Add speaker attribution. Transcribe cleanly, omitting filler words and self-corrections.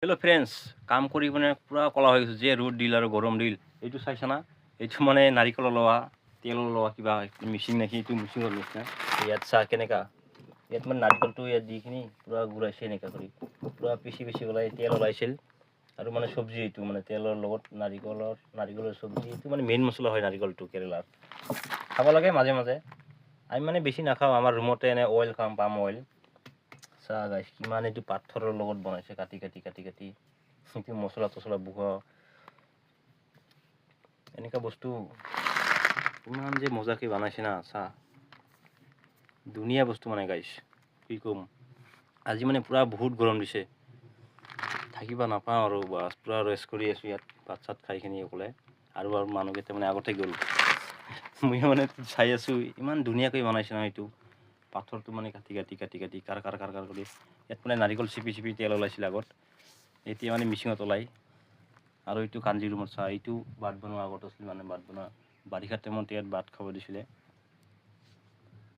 Speaker 1: Hello' friends, কাম কৰি মানে পূৰা ক'লা হৈ গৈছে যে ৰ'দ দিল আৰু গৰম দিল। এইটো চাইছা না? এইটো মানে নাৰিকল লোৱা তেল লোৱা কিবা মিচিং নেকি, এইটো মিচিঙৰ নিচিনা। ইয়াত চাহ কেনেকা ইয়াত মানে নাৰিকলটো ইয়াত দি কিনি পূৰা ঘূৰাইছে এনেকা কৰি পূৰা পিচি ওলাই তেল ওলাইছিল। আৰু মানে চব্জি এইটো মানে তেলৰ লগত নাৰিকলৰ চব্জি, এইটো মানে মেইন মছলা হয় নাৰিকলটো কেৰেলাৰ। খাব লাগে মাজে মাজে। আমি মানে বেছি নাখাওঁ, আমাৰ ৰুমতে এনে অইল খাম, পাম অইল। চাহ গাইছ কিমান এইটো পাথৰৰ লগত বনাইছে, কাটি এইটো মছলা তছলা বহুৱা এনেকা বস্তু ইমান যে মজাকে বনাইছে না চাহ, ধুনীয়া বস্তু মানে গাইছ, কি ক'ম। আজি মানে পূৰা বহুত গৰম দিছে, থাকিব নাপাওঁ আৰু বাছ পূৰা ৰেষ্ট কৰি আছোঁ ইয়াত ভাত চাত খাইখিনি অকলে। আৰু মানুহকেইটা মানে আগতে গ'ল, মই মানে চাই আছোঁ ইমান ধুনীয়াকৈ বনাইছে নহয় এইটো। পাথৰটো মানে কাটি কাৰ কৰি ইয়াত মানে নাৰিকল চিপি তেল ওলাইছিল আগত, এতিয়া মানে মিচিঙত ওলাই। আৰু এইটো কাঞ্জি ৰুমৰ চাহ, এইটো ভাত বনোৱা আগত আছিল, মানে ভাত বনোৱা বাৰিষা টাইমত ইয়াত ভাত খাব দিছিলে।